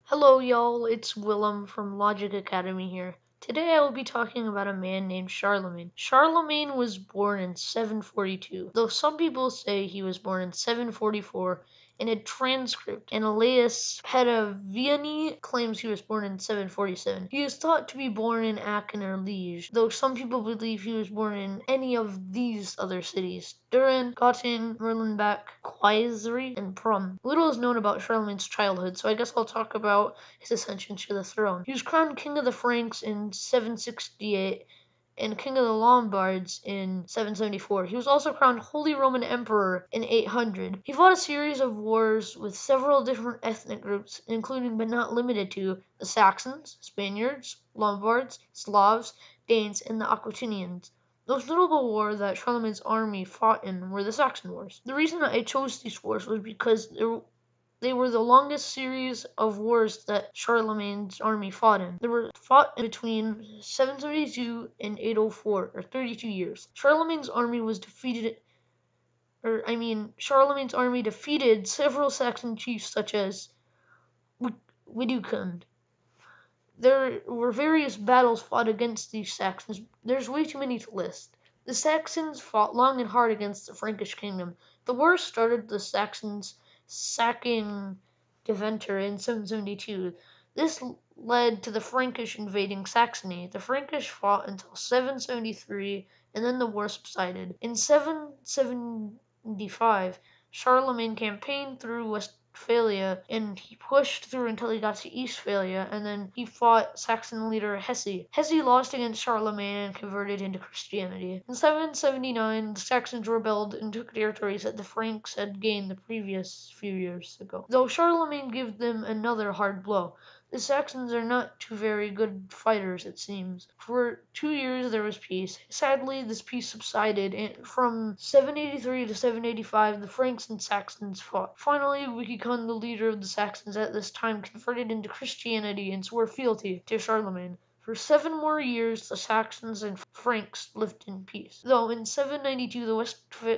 Hello, y'all. It's Willem from Logic Academy here. Today I will be talking about a man named Charlemagne. Charlemagne was born in 742, though some people say he was born in 744. In a transcript, Annelius Petaviani claims he was born in 747. He is thought to be born in Aachen or Liege, though some people believe he was born in any of these other cities: Duren, Göttingen, Merlenbach, Queisri, and Prum. Little is known about Charlemagne's childhood, so I guess I'll talk about his ascension to the throne. He was crowned king of the Franks in 768 and king of the Lombards in 774. He was also crowned Holy Roman Emperor in 800. He fought a series of wars with several different ethnic groups, including but not limited to the Saxons, Spaniards, Lombards, Slavs, Danes, and the Aquitanians. The most notable war that Charlemagne's army fought in were the Saxon Wars. The reason that I chose these wars was because they were the longest series of wars that Charlemagne's army fought in. They were fought between 772 and 804, or 32 years. Charlemagne's army defeated several Saxon chiefs such as Widukind. There were various battles fought against these Saxons. There's way too many to list. The Saxons fought long and hard against the Frankish kingdom. The war started with the Saxons sacking Deventer in 772. This led to the Frankish invading Saxony. The Frankish fought until 773, and then the war subsided. In 775, Charlemagne campaigned through Westphalia, and he pushed through until he got to Eastphalia, and then he fought Saxon leader Hesse. Hesse lost against Charlemagne and converted into Christianity. In 779, the Saxons rebelled and took territories that the Franks had gained the previous few years ago, though Charlemagne gave them another hard blow. The Saxons are not two very good fighters, it seems. For 2 years there was peace. Sadly, this peace subsided, and from 783 to 785 the Franks and Saxons fought. Finally, Wikikon, the leader of the Saxons at this time, converted into Christianity and swore fealty to Charlemagne. For 7 more years the Saxons and Franks lived in peace, though in 792 the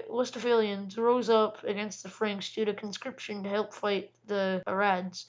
Westphalians rose up against the Franks due to conscription to help fight the Arads.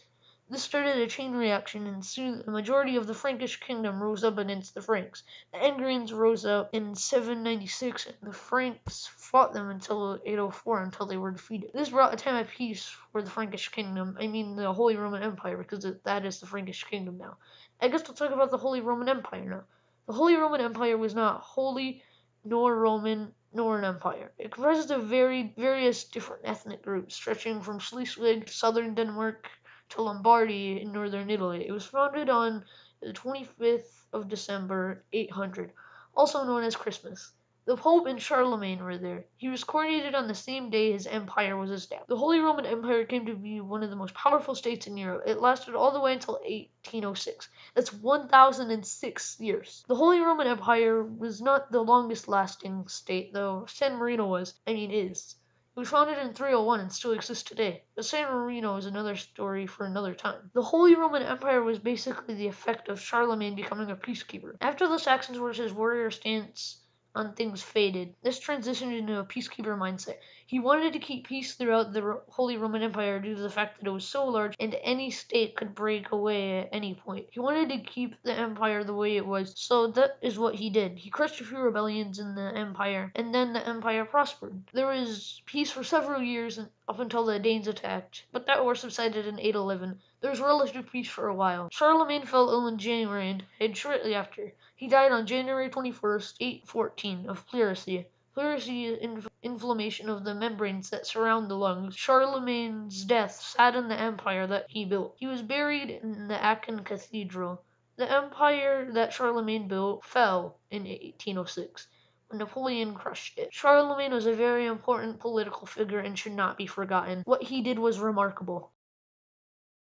This started a chain reaction, and soon the majority of the Frankish kingdom rose up against the Franks. The Angrians rose up in 796, and the Franks fought them until 804, until they were defeated. This brought a time of peace for the Frankish kingdom. I mean the Holy Roman Empire, because that is the Frankish kingdom now. I guess we'll talk about the Holy Roman Empire now. The Holy Roman Empire was not holy, nor Roman, nor an empire. It comprised of various different ethnic groups, stretching from Schleswig to southern Denmark to Lombardy in northern Italy. It was founded on the 25th of December, 800, also known as Christmas. The Pope and Charlemagne were there. He was coronated on the same day his empire was established. The Holy Roman Empire came to be one of the most powerful states in Europe. It lasted all the way until 1806. That's 1006 years. The Holy Roman Empire was not the longest lasting state, though San Marino is. It was founded in 301 and still exists today, but San Marino is another story for another time. The Holy Roman Empire was basically the effect of Charlemagne becoming a peacekeeper. After the Saxons were his warrior stance on things faded, this transitioned into a peacekeeper mindset. He wanted to keep peace throughout the Holy Roman Empire due to the fact that it was so large and any state could break away at any point. He wanted to keep the empire the way it was, so that is what he did. He crushed a few rebellions in the empire, and then the empire prospered. There was peace for several years up until the Danes attacked, but that war subsided in 811. There was relative peace for a while. Charlemagne fell ill in January and died shortly after. He died on January 21st, 814, of pleurisy. Pleurisy is inflammation of the membranes that surround the lungs. Charlemagne's death saddened the empire that he built. He was buried in the Aachen Cathedral. The empire that Charlemagne built fell in 1806 when Napoleon crushed it. Charlemagne was a very important political figure and should not be forgotten. What he did was remarkable.